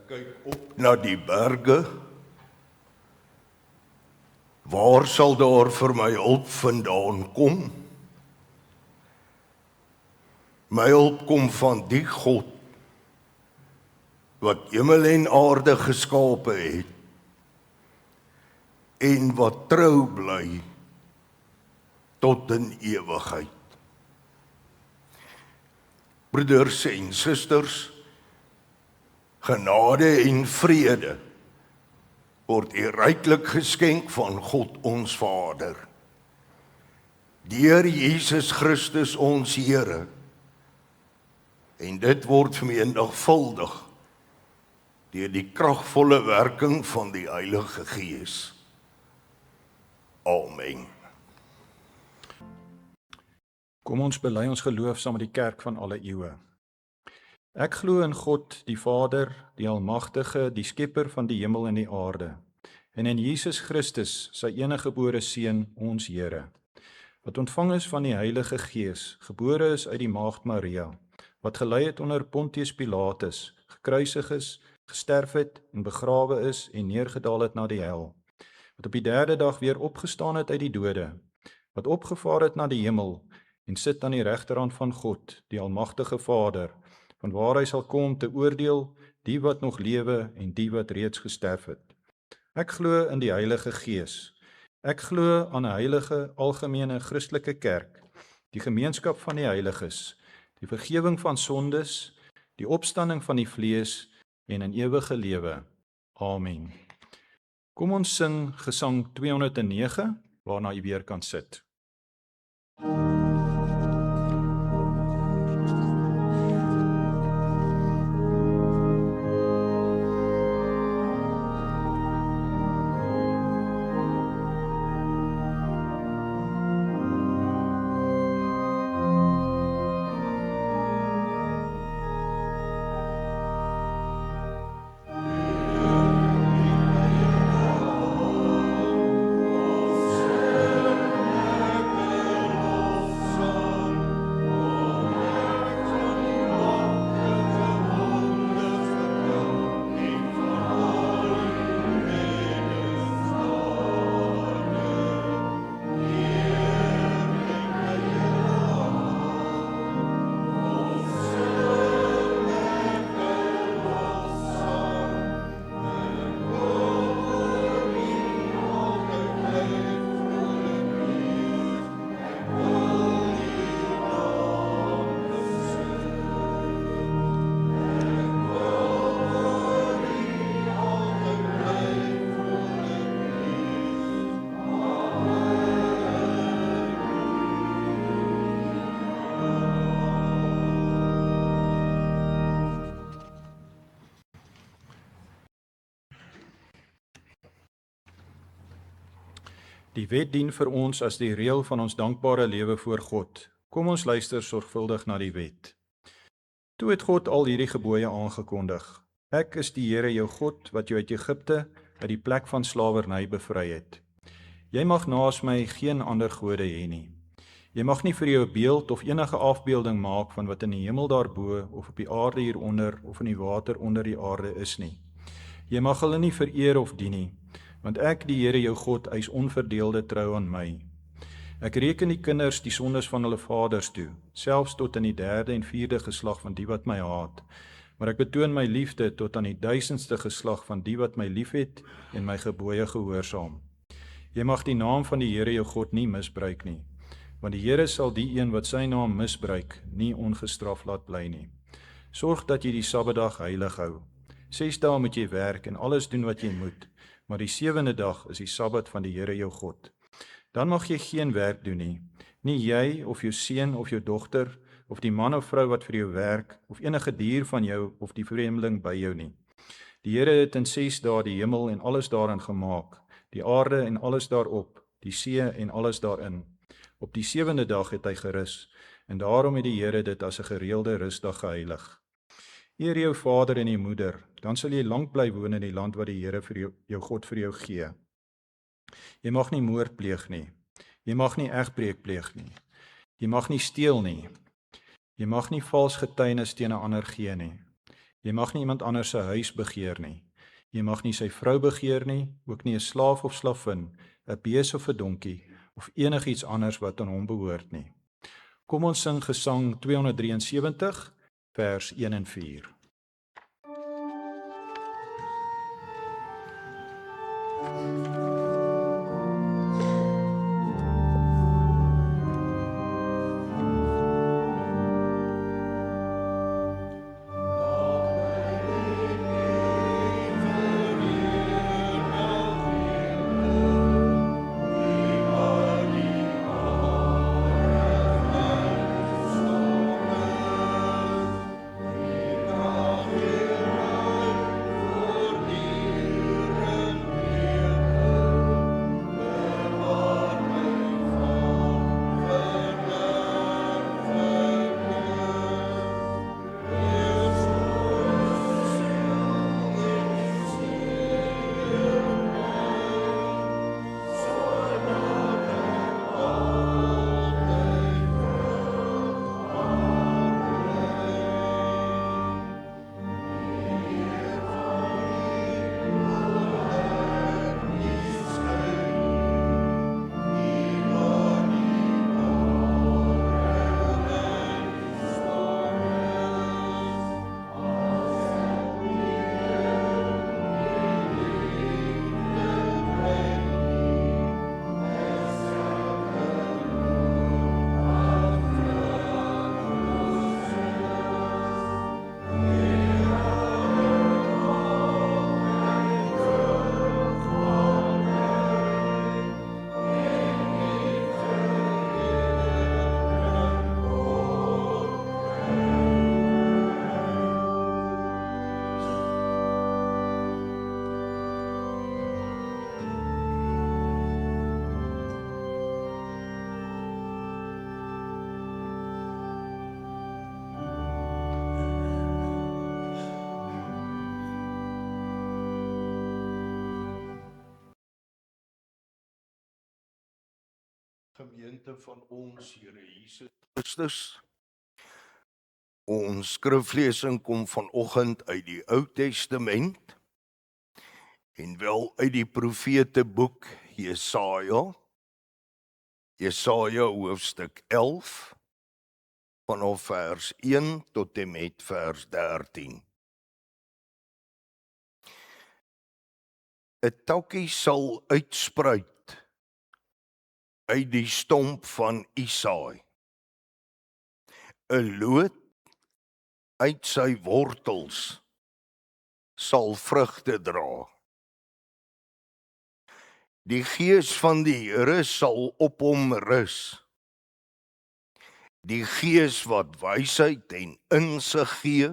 kyk op na die berge. Waar sal daar vir my hulp vandaan kom? My hulp kom van die God wat hemel en aarde geskape het en wat trou bly tot in ewigheid. Broeders en susters, genade en vrede word u ryklik geskenk van God ons Vader, deur Jesus Christus ons Here, en dit word vermenigvuldig deur die kragvolle werking van die Heilige Gees. Amen. Kom ons bely ons geloof saam met die kerk van alle eeue. Ek glo in God, die Vader, die Almagtige, die Skepper van die hemel en die aarde, en in Jesus Christus, sy eniggebore Seun, ons Here, wat ontvang is van die Heilige Gees, gebore is uit die Maagd Maria, wat gelei het onder Pontius Pilatus, gekruisig is, gesterf het en begrawe is en neergedaal het na die hel, wat op die derde dag weer opgestaan het uit die dode, wat opgevaar het na die hemel en sit aan die regterhand van God, die Almagtige Vader, van waar hy sal kom om te oordeel die wat nog lewe en die wat reeds gesterf het. Ek glo in die Heilige Gees. Ek glo aan 'n heilige, algemene Christelike kerk, die gemeenskap van die heiliges, die vergifnis van sondes, die opstanding van die vlees en 'n ewige lewe. Amen. Kom ons sing gesang 209, waarna u weer kan sit. Die wet dien vir ons as die reël van ons dankbare lewe voor God. Kom ons luister sorgvuldig na die wet. Toe het God al hierdie gebooie aangekondig. Ek is die Here jou God, wat jou uit Egipte, uit die plek van slawerny bevry het. Jy mag naas my geen ander gode hê nie. Jy mag nie vir jou 'n beeld of enige afbeelding maak van wat in die hemel daarbo, of op die aarde hieronder, of in die water onder die aarde is nie. Jy mag hulle nie vereer of dien nie, want ek, die Here jou God, eis onverdeelde trou aan my. Ek reken die kinders die sondes van hulle vaders toe, selfs tot in die 3de en 4de geslag van die wat my haat, maar ek betoon my liefde tot aan die 1000ste geslag van die wat my liefhet en my gebooie gehoorsaam. Jy mag die naam van die Here jou God nie misbruik nie, want die Here sal die een wat sy naam misbruik, nie ongestraf laat bly nie. Sorg dat jy die Sabbatdag heilig hou. 6 dae moet jy werk en alles doen wat jy moet, maar die 7de dag is die Sabbat van die Here jou God. Dan mag jy geen werk doen nie, nie jy of jou seun of jou dogter, of die man of vrou wat vir jou werk, of enige dier van jou of die vreemdeling by jou nie. Die Here het in 6 dae die hemel en alles daarin gemaak, die aarde en alles daarop, die see en alles daarin. Op die 7de dag het hy gerus, en daarom het die Here dit as 'n gereelde rusdag geheilig. Eer jou vader en jou moeder, dan sal jy lank bly woon in die land wat die Here vir jou God vir jou gee. Jy mag nie moord pleeg nie. Jy mag nie egbreek pleeg nie. Jy mag nie steel nie. Jy mag nie vals getuienis teen 'n ander gee nie. Jy mag nie iemand anders se huis begeer nie. Jy mag nie sy vrou begeer nie, ook nie 'n slaaf of slavin, 'n bees of 'n donkie, of enigiets anders wat aan hom behoort nie. Kom ons sing Gesang 273, vers 1 en 4. Gemeente van ons Here Jesus Christus. Ons skriflesing kom vanoggend uit die Ou Testament en wel uit die profeteboek Jesaja. Jesaja hoofstuk 11 vanaf vers 1 tot en met vers 13. 'n Takkie sal uitspruit uit die stomp van Isaai. 'n Loot uit sy wortels sal vrugte dra. Die Gees van die Here sal op hom rus. Die Gees wat wysheid en insig gee.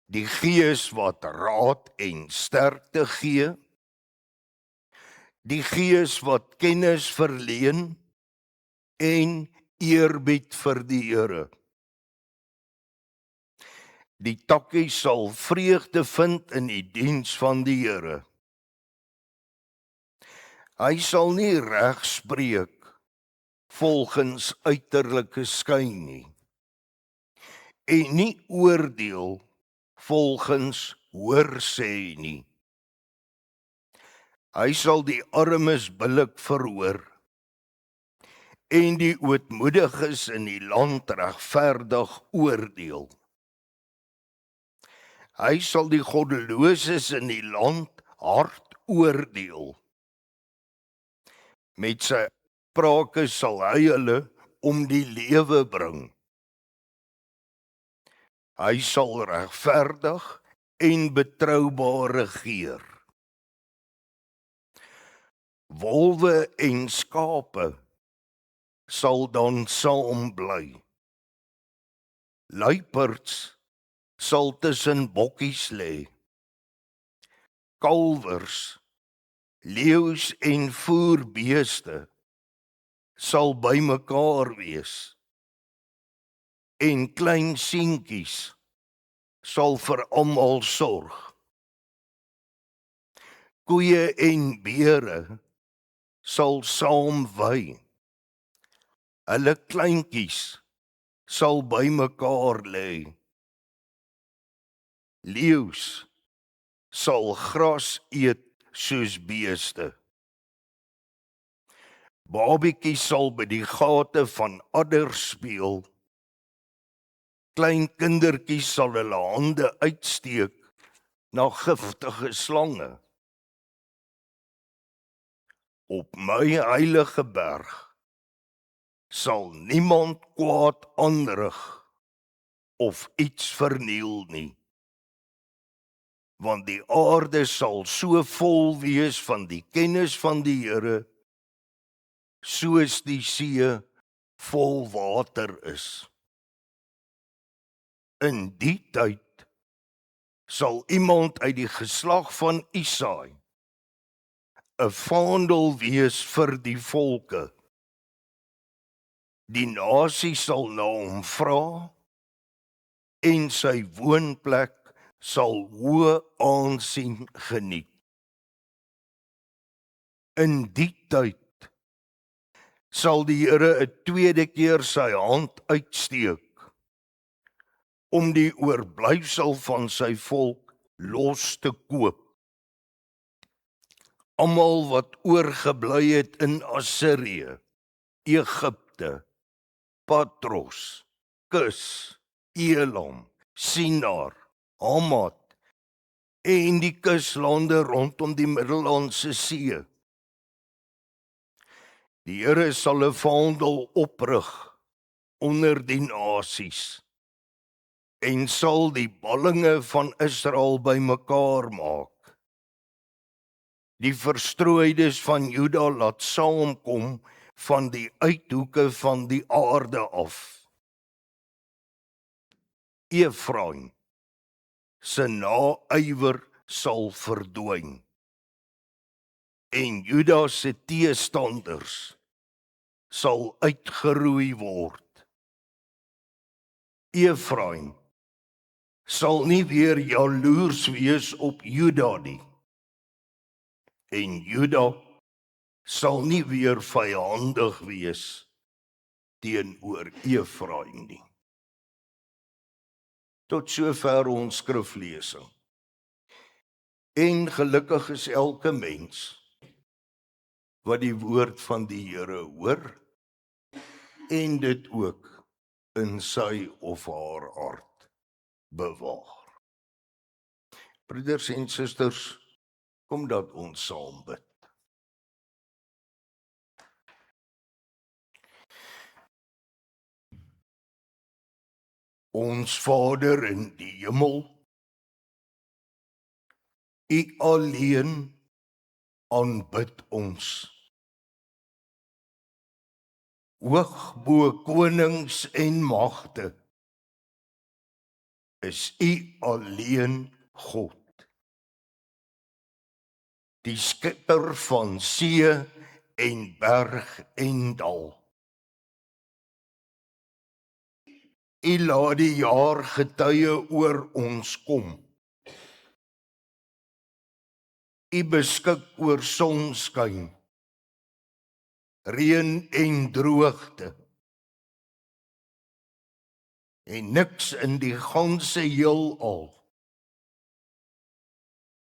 Die Gees wat raad en sterkte gee. Die Gees wat kennis verleen en eerbied vir die Here. Die takkie sal vreugde vind in die diens van die Here. Hy sal nie reg spreek volgens uiterlike skyn nie, en nie oordeel volgens hoorsê nie. Hy sal die armes billik verhoor en die ootmoediges in die land regverdig oordeel. Hy sal die goddeloses in die land hard oordeel. Met sy sprake sal hy hulle om die lewe bring. Hy sal regverdig en betroubaar regeer. Wolwe en skape sal dan saam bly. Luiperds sal tussen bokkies lê. Kalwers, leeu's en voerbeeste sal bymekaar wees. En klein seentjies sal vir almal sorg. Koeie en beere sal saam wei. Hulle kleintjies sal bymekaar lê. Leeu's sal gras eet soos beeste. Babetjies sal by die gate van adders speel. Klein kindertjies sal hulle hande uitsteek na giftige slange. Op my heilige berg sal niemand kwaad aanrig of iets verniel nie, want die aarde sal so vol wees van die kennis van die Here, soos die see vol water is. In die tyd sal iemand uit die geslag van Isaai 'n vaandel wees vir die volke. Die nasie sal na hom vra en sy woonplek sal hoë aansien geniet. In die tyd sal die Here 'n tweede keer sy hand uitsteek om die oorblyfsel van sy volk los te koop. Almal wat oorgebly het in Assirië, Egipte, Patros, Kus, Elam, Sinar, Hamat en die kuslande rondom die Middellandse See. Die Here sal 'n vaandel oprig onder die nasies en sal die ballinge van Israel bymekaar maak. Die verstrooides van Juda laat saamkom van die uithoeke van die aarde af. Efraim se naaiwer sal verdwyn en Juda se teestanders sal uitgeroei word. Efraim sal nie weer jaloers wees op Juda nie, en Juda sal nie weer vyandig wees teenoor Efraim nie. Tot sover ons skriflesing. En gelukkig is elke mens wat die woord van die Here hoor en dit ook in sy of haar hart bewaar. Broeders en susters, kom dat ons saam bid. Ons Vader in die hemel, U alleen aanbid ons. Hoog bo konings en magte is U alleen God. Die skepper van see en berg en dal. U laat die jaar getuie oor ons kom. U beskik oor sonskyn, reën en droogte. En niks in die ganse heelal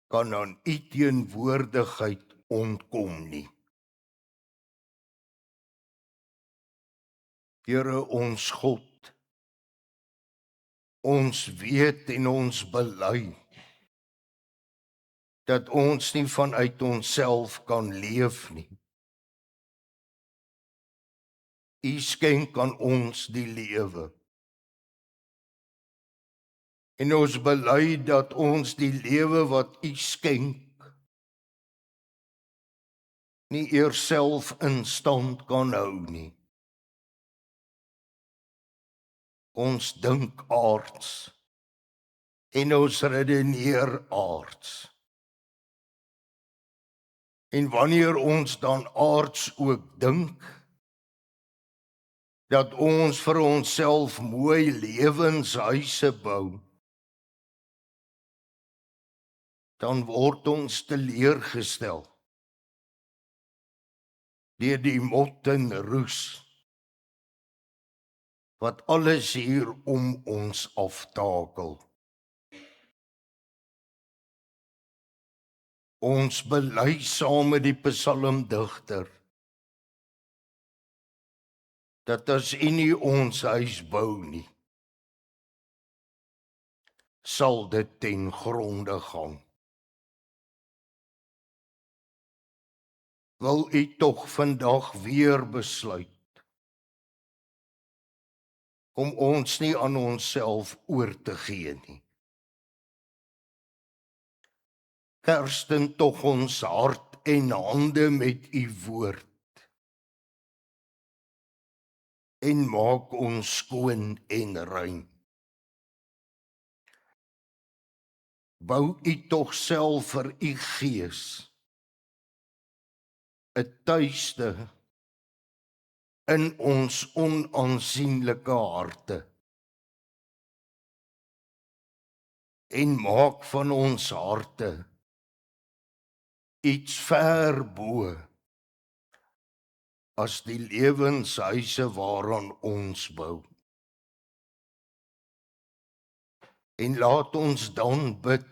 kan aan U teenwoordigheid ontkom nie. Here ons God, ons weet en ons bely dat ons nie vanuit onsself kan leef nie. U skenk aan ons die lewe. En ons bely dat ons die lewe wat U skenk nie eers self in stand kan hou nie. Ons dink aards en ons redeneer aards. En wanneer ons dan aards ook dink, dat ons vir onsself mooi lewenshuise bou, dan word ons teleurgestel deur die mot en roes wat alles hier om ons aftakel. Ons bely saam met die psalmdigter dat as U nie ons huis bou nie, sal dit ten gronde gaan. Wil U tog vandag weer besluit om ons nie aan onsself oor te gee nie. Kersten tog ons hart en hande met U woord en maak ons skoon en rein. Bou U tog self vir U Gees 'n tuiste in ons onaansienlike harte en maak van ons harte iets ver bo as die lewenshuise waaraan ons bou. En laat ons dan bid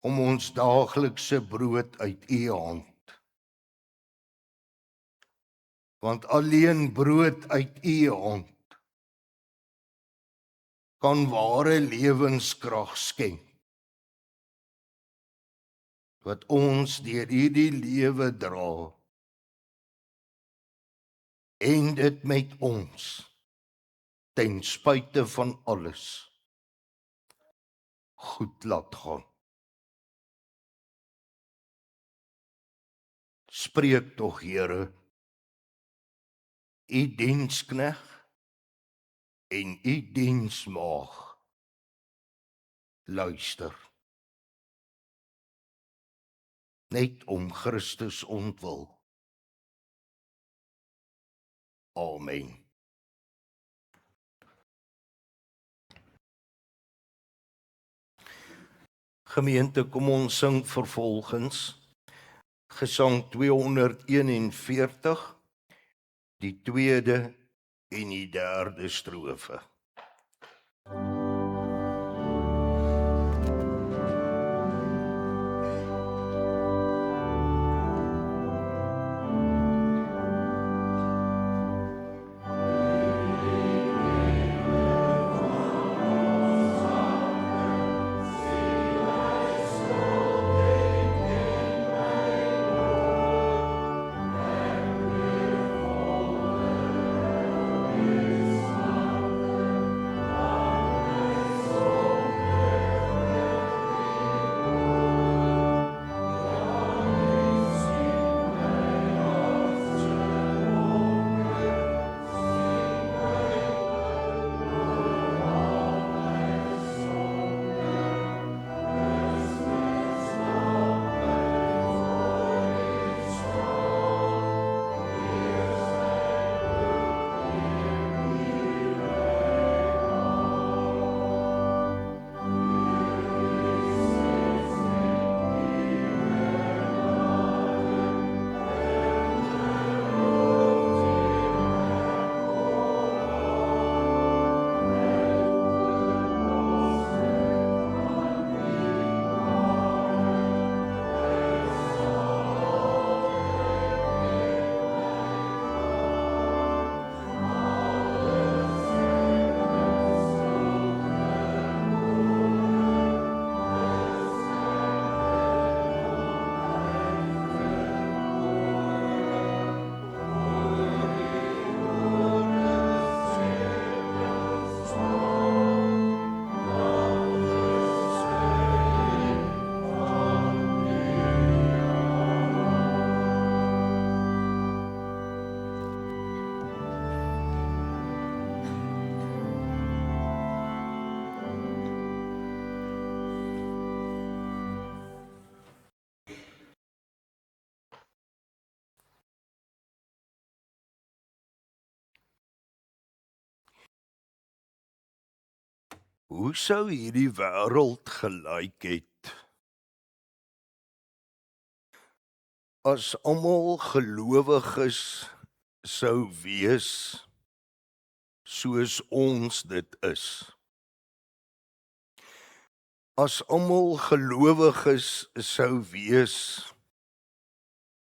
om ons daaglikse brood uit U hand. Want alleen brood uit U hand kan ware lewenskrag skenk, wat ons deur hierdie lewe dra en dit met ons ten spyte van alles goed laat gaan. Spreek tog, Here, U dienskneg en U diensmaag luister. Net om Christus ontwil. Amen. Gemeente, kom ons sing vervolgens Gesang 241, die tweede en die derde strofe. Hoe sou hierdie wêreld gelyk het as almal gelowiges sou wees soos ons dit is? As almal gelowiges sou wees,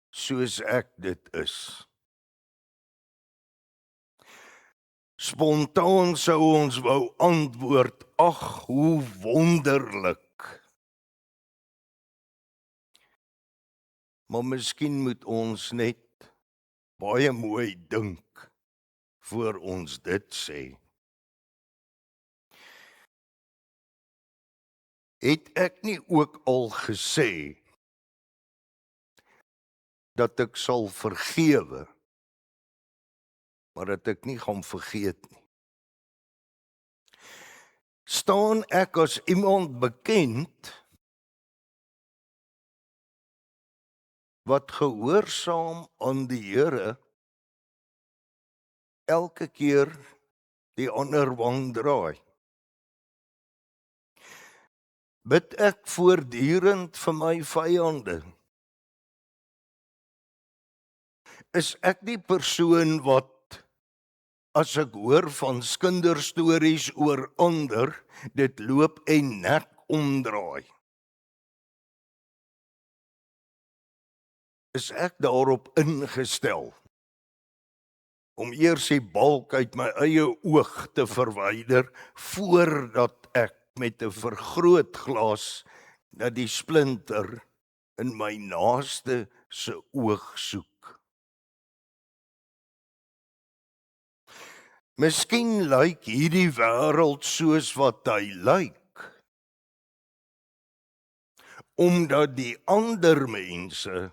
soos ek dit is. Spontaan sou ons wou antwoord, ag, hoe wonderlik. Maar miskien moet ons net baie mooi dink voor ons dit sê. Het ek nie ook al gesê dat ek sal vergewe, maar dat ek nie gaan vergeet nie? Staan ek as iemand bekend wat gehoorsaam aan die Here elke keer die ander wang draai? Bid ek voortdurend vir my vyande? Is ek die persoon wat, as ek hoor van kinderstories oor ander, dit loop en nek omdraai? Is ek daarop ingestel om eers die balk uit my eie oog te verwyder, voordat ek met 'n vergrootglas na die splinter in my naaste se oog soek? Miskien lyk hierdie wêreld soos wat hy lyk, omdat die ander mense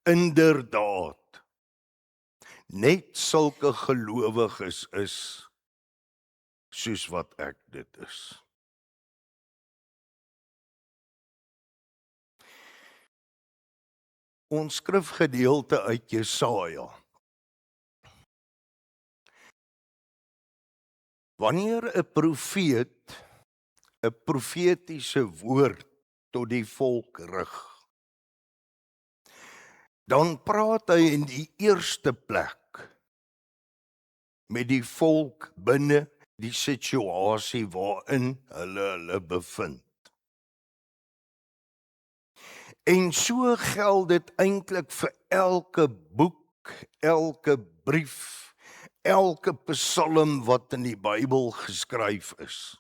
inderdaad net sulke gelowiges is, soos wat ek dit is. Ons skrifgedeelte uit Jesaja. Wanneer 'n profeet 'n profetiese woord tot die volk rig, dan praat hy in die eerste plek met die volk binne die situasie waarin hulle bevind. En so geld dit eintlik vir elke boek, elke brief, elke psalm wat in die Bybel geskryf is.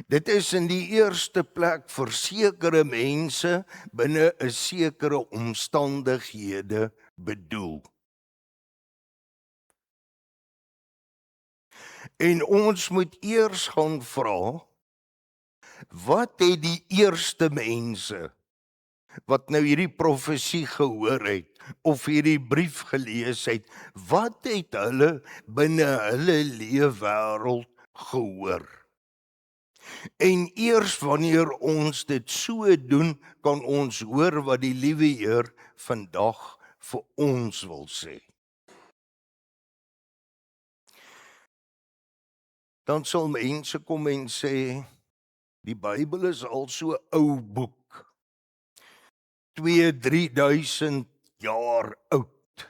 Dit is in die eerste plek vir sekere mense binne 'n sekere omstandighede bedoel. En ons moet eers gaan vra, wat het die eerste mense wat nou hierdie profesie gehoor het, of hierdie brief gelees het, wat het hulle binne hulle leefwêreld gehoor? En eers wanneer ons dit so doen, kan ons hoor wat die liewe Heer vandag vir ons wil sê. Dan sal mense kom en sê, die Bybel is al so ou boek, 2-3 000 jaar oud.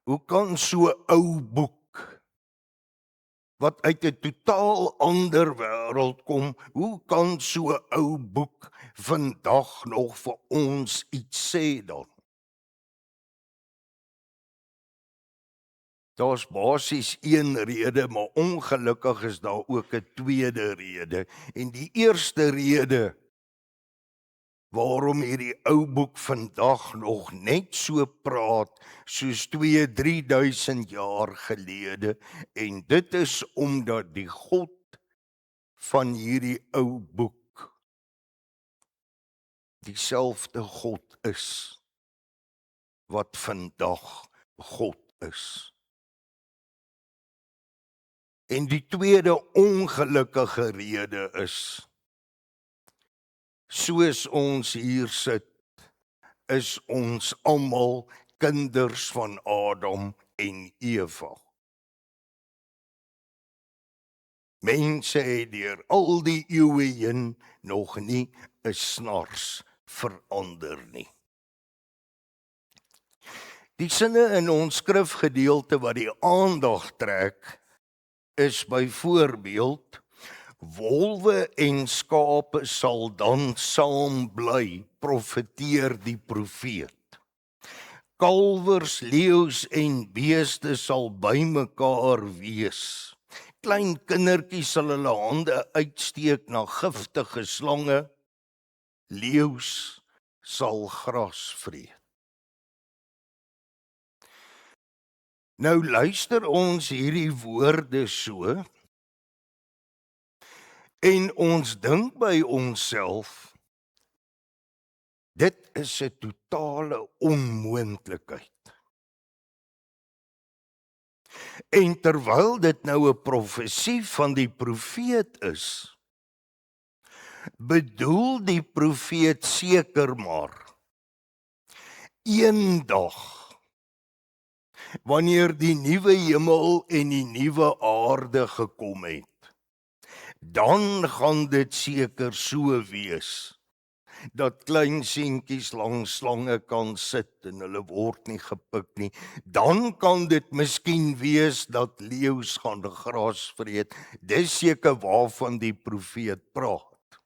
Hoe kan so ou boek, wat uit 'n totaal ander wêreld kom, hoe kan so ou boek vandag nog vir ons iets sê dan? Daar's basies een rede, maar ongelukkig is daar ook 'n tweede rede. En die eerste rede waarom hierdie ou boek vandag nog net so praat soos 2-3 000 jaar gelede, en dit is omdat die God van hierdie ou boek dieselfde God is wat vandag God is. En die tweede ongelukkige rede is, soos ons hier sit, is ons almal kinders van Adam en Eva. Mense het deur al die eeue heen nog nie 'n snars verander nie. Die sinne in ons skrifgedeelte wat die aandag trek, is byvoorbeeld, wolwe en skape sal dan saam bly, profeteer die profeet. Kalwers, leeu's en beeste sal bymekaar wees. Klein kindertjies sal hulle hande uitsteek na giftige slange. Leeu's sal gras vreet. Nou luister ons hierdie woorde so en ons dink by onsself, dit is 'n totale onmoontlikheid. En terwyl dit nou 'n profesie van die profeet is, bedoel die profeet seker maar eendag, wanneer die nuwe hemel en die nuwe aarde gekom het, dan gaan dit seker so wees, dat klein seentjies langs slange kan sit en hulle word nie gepik nie. Dan kan dit miskien wees dat leeu's gaan gras vreet. Dis seker waarvan die profeet praat.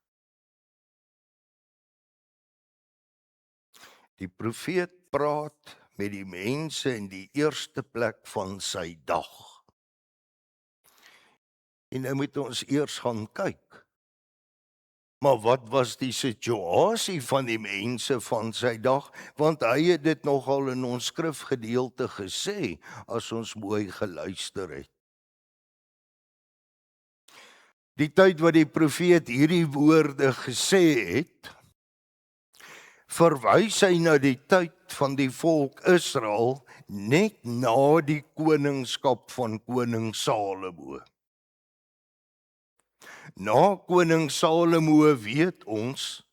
Die profeet praat met die mense in die eerste plek van sy dag. En nou moet ons eers gaan kyk. Maar wat was die situasie van die mense van sy dag? Want hy het dit nogal in ons skrifgedeelte gesê, as ons mooi geluister het. Die tyd wat die profeet hierdie woorde gesê het, verwys hy na die tyd van die volk Israel net na die koningskap van koning Salomo. Na koning Salomo, weet ons,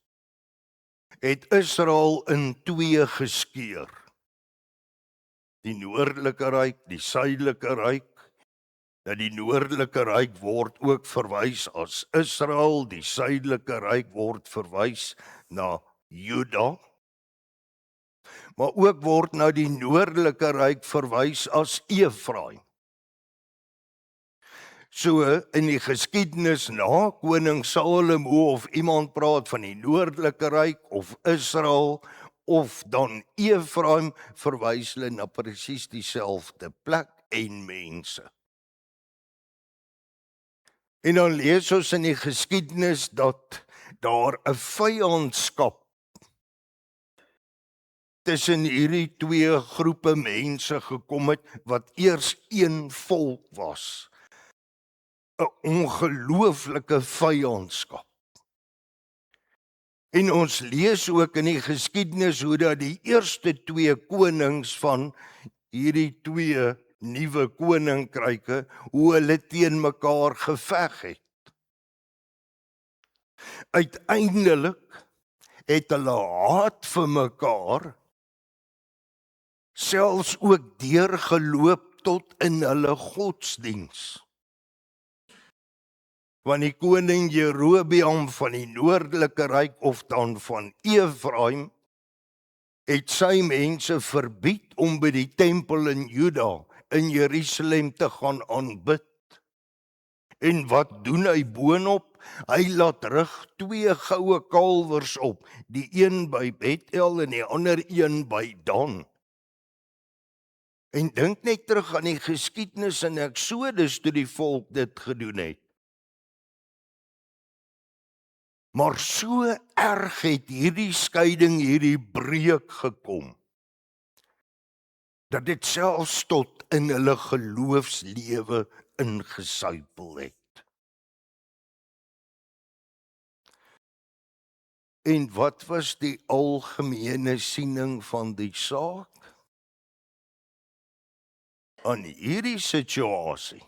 het Israel in twee geskeur. Die noordelike ryk, die suidelike ryk. Dat die noordelike ryk word ook verwys as Israel, die suidelike ryk word verwys na Juda. Maar ook word na die noordelike ryk verwys as Efraim. So in die geskiedenis na koning Salomo, of iemand praat van die noordelike ryk of Israel of dan Efraim, verwys hulle na presies dieselfde plek en mense. En dan lees ons in die geskiedenis dat daar 'n vyandskap tussen hierdie twee groepe mense gekom het, wat eers een volk was. 'n ongelooflike vyandskap. En ons lees ook in die geskiedenis hoe dat die eerste twee konings van hierdie twee nuwe koninkryke, hoe hulle teen mekaar geveg het. Uiteindelik het hulle haat vir mekaar selfs ook deurgeloop tot in hulle godsdiens. Want die koning Jerobeam van die noordelike ryk, of dan van Efraim, het sy mense verbied om by die tempel in Juda, in Jerusalem te gaan aanbid. En wat doen hy boonop? Hy laat rig twee goue kalwers op, die een by Bethel en die ander een by Dan. En dink net terug aan die geskiedenis in Eksodus toe die volk dit gedoen het. Maar so erg het hierdie skeiding, hierdie breuk gekom, dat dit selfs tot in hulle geloofslewe ingesuipel het. En wat was die algemene siening van die saak? Aan hierdie situasie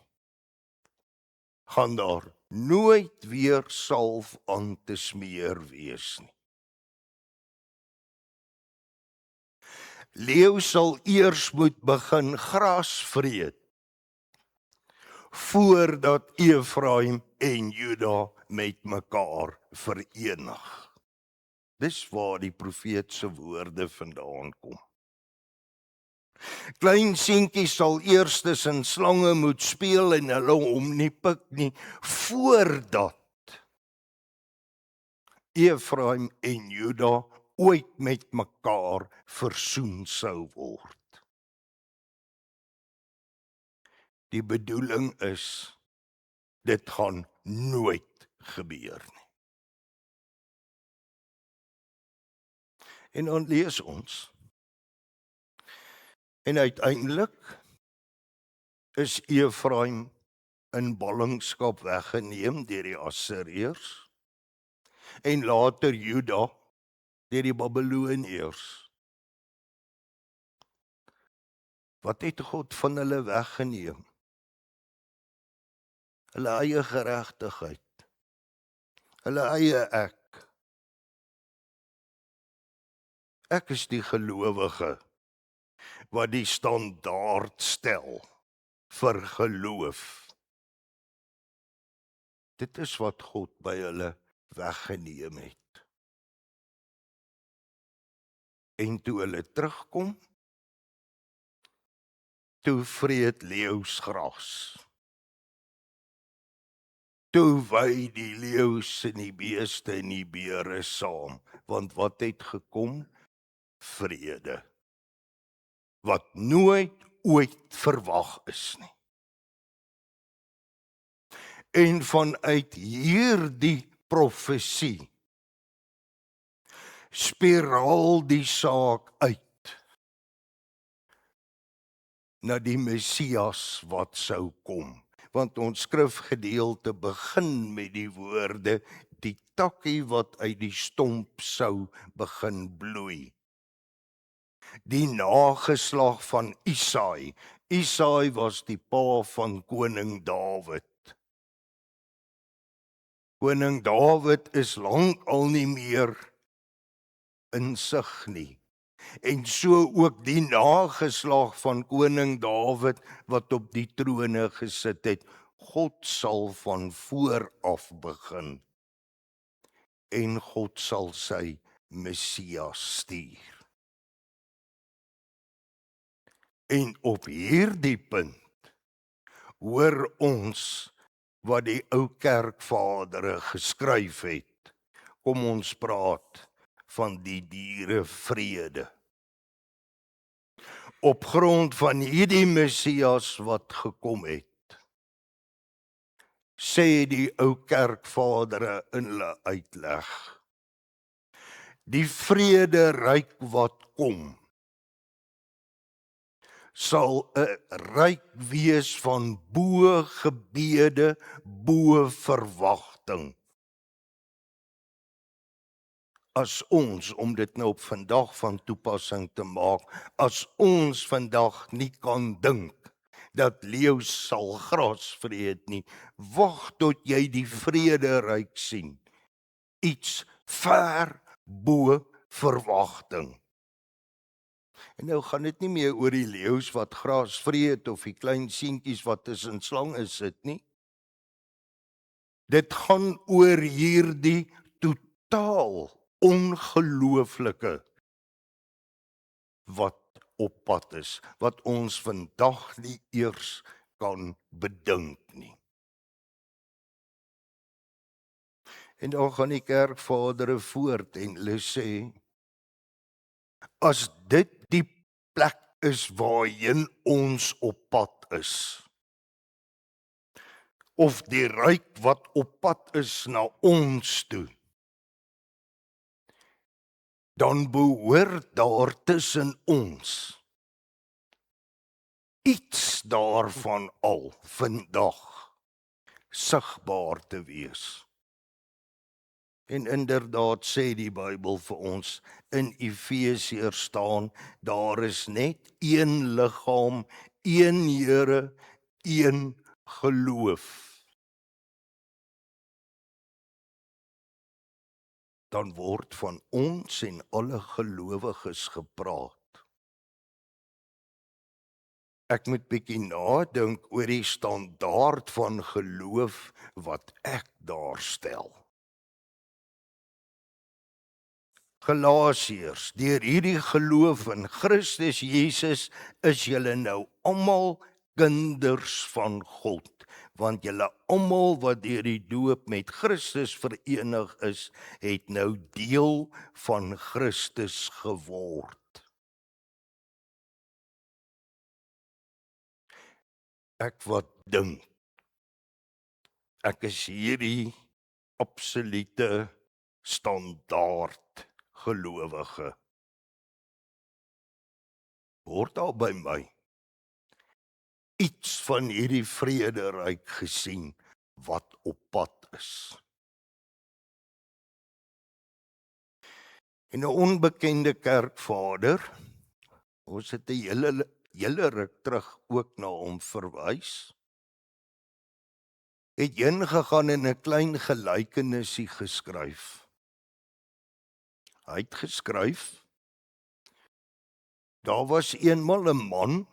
gaan daar nooit weer salf aan te smeer wees nie. Leeu sal eers moet begin gras vreet, voordat Efraim en Juda met mekaar verenig. Dis waar die profeet se woorde vandaan kom. Klein seentjies sal eers tussen slange moet speel en hulle hom nie pik nie, voordat Efraim en Juda ooit met mekaar versoen sou word. Die bedoeling is, dit gaan nooit gebeur nie. En dan lees ons, en uiteindelik is Efraim in ballingskap weggeneem deur die Assiriërs, en later Juda deur die Babiloniërs. Wat het God van hulle weggeneem? Hulle eie geregtigheid, hulle eie ek. Ek is die gelowige wat die standaard stel vir geloof. Dit is wat God by hulle weggeneem het. En toe hulle terugkom, toe vreet leeu's gras. Toe wy die leeu's en die beeste en die beere saam, want wat het gekom? Vrede. Wat nooit ooit verwag is nie. En vanuit hierdie profesie spiraal die saak uit na die Messias wat sou kom. Want ons skrifgedeelte begin met die woorde, die takkie wat uit die stomp sou begin bloei. Die nageslag van Isaai. Isaai was die pa van koning Dawid. Koning Dawid is lank al nie meer in sig nie. En so ook die nageslag van koning Dawid wat op die trone gesit het. God sal van voor af begin. En God sal sy Messias stuur. En op hierdie punt hoor ons wat die ou kerkvadere geskryf het. Kom ons praat van die dierevrede. Op grond van hierdie Messias wat gekom het, sê die ou kerkvadere in hulle uitleg, die vrederyk wat kom, sal 'n ryk wees van bo gebede, bo verwagting. As ons, om dit nou op vandag van toepassing te maak, as ons vandag nie kan dink dat leeu's sal gras vreet nie, wag tot jy die vrederyk sien. Iets ver bo verwagting. En nou gaan dit nie meer oor die leeu's wat gras vreet of die klein seentjies wat tussen slange sit nie. Dit gaan oor hierdie totaal ongelooflike wat op pad is, wat ons vandag nie eers kan bedink nie. En dan gaan die kerkvadere voort en hulle sê, as dit die plek is waarheen ons op pad is, of die ryk wat op pad is na ons toe, dan behoort daar tussen ons iets daarvan al vandag sigbaar te wees. En inderdaad sê die Bybel vir ons, in Efesiërs staan, daar is net een liggaam, een Here, een geloof. Dan word van ons en alle gelowiges gepraat. Ek moet bietjie nadink oor die standaard van geloof wat ek daar stel. Galasiërs, deur hierdie geloof in Christus Jesus is julle nou almal kinders van God, want julle almal wat deur die doop met Christus verenig is, het nou deel van Christus geword. Ek wat dink, ek is hierdie absolute standaard gelowige. Word daar by my iets van hierdie vrederyk gesien wat op pad is. En 'n onbekende kerkvader, ons het 'n hele ruk terug ook na hom verwys, het ingegaan en 'n klein gelykenisie geskryf. Hy het geskryf, daar was eenmal 'n man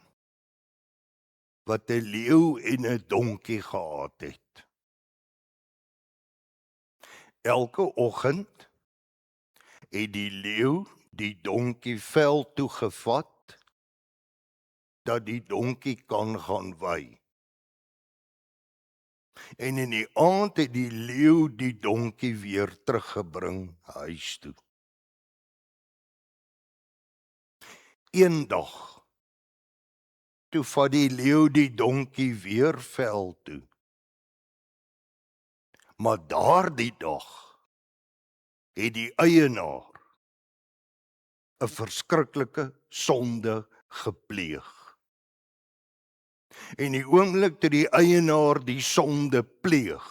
wat 'n leeu en 'n donkie gehad het. Elke oggend het die leeu die donkie vel toe gevat, dat die donkie kan gaan wei. En in die aand het die leeu die donkie weer teruggebring huis toe. Eendag, toe vat die leeu die donkie weer vel toe. Maar daardie dag het die eienaar 'n verskriklike sonde gepleeg. En die oomblik toe die eienaar die sonde pleeg,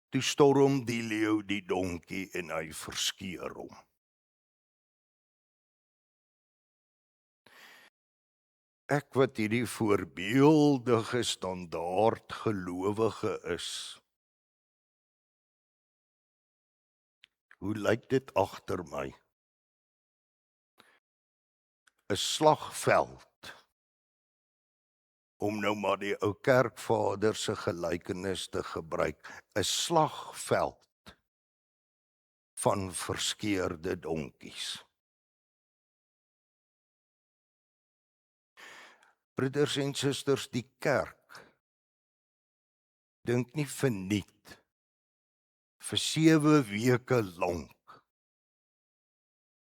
toe storm die leeu die donkie en hy verskeur hom. Ek wat hierdie voorbeeldige standaard gelowige is, hoe lyk dit agter my? 'n Slagveld, om nou maar die ou kerkvader se gelykenis te gebruik, 'n slagveld van verskeurde donkies. Broeders en susters, die kerk dink nie verniet vir 7 weke lank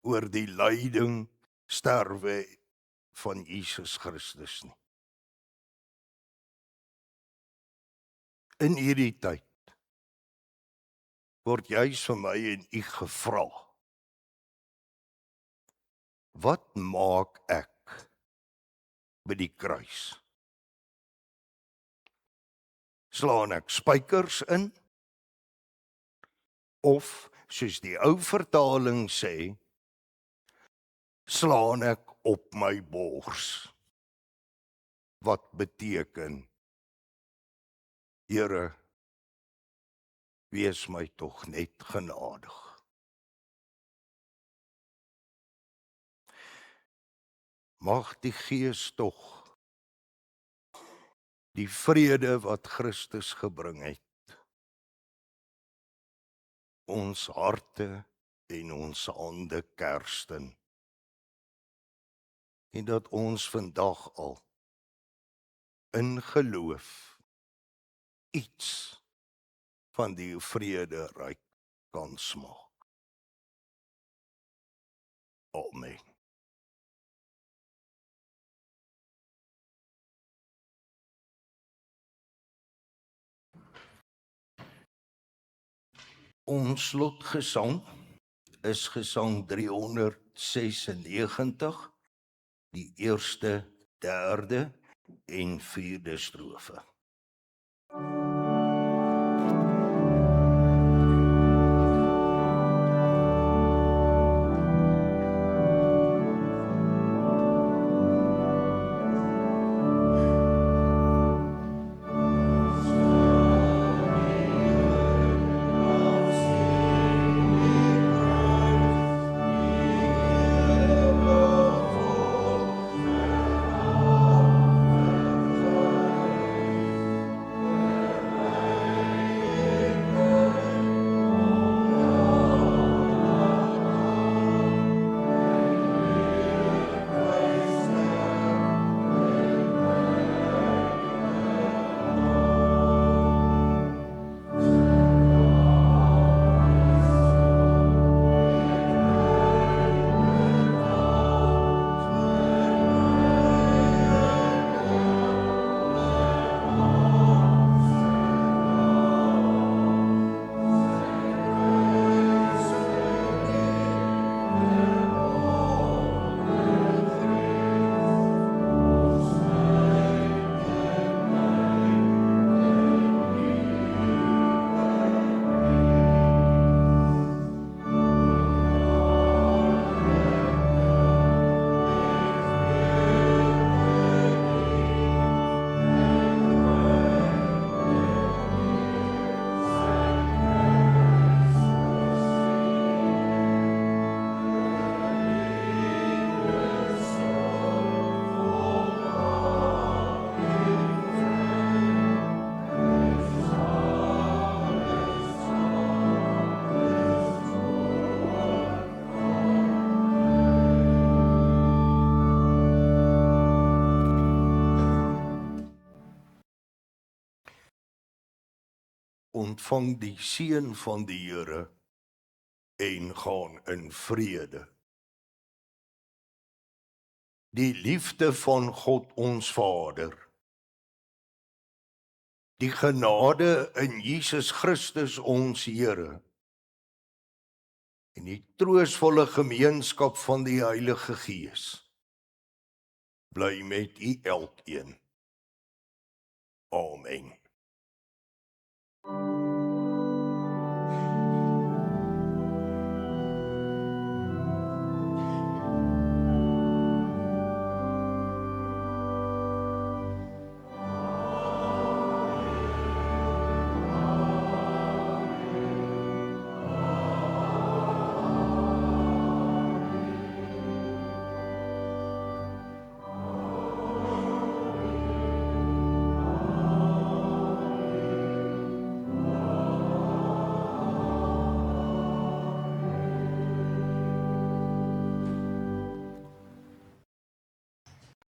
oor die lyding, sterwe van Jesus Christus nie. In hierdie tyd word juis vir my en u gevra, wat maak ek by die kruis? Slaan ek spykers in? Of, soos die ou vertaling sê, slaan ek op my bors? Wat beteken, Here, wees my tog net genadig. Mag die Gees tog die vrede wat Christus gebring het, ons harte en ons hande kersten, en dat ons vandag al in geloof iets van die vrederyk kan smaak. Amen. Ons slotgesang is gesang 396, die eerste, derde en vierde strofe. ontvang die seën van die Here en gaan in vrede. Die liefde van God ons Vader, die genade in Jesus Christus ons Here en die troostvolle gemeenskap van die Heilige Gees bly met u elkeen. Amen.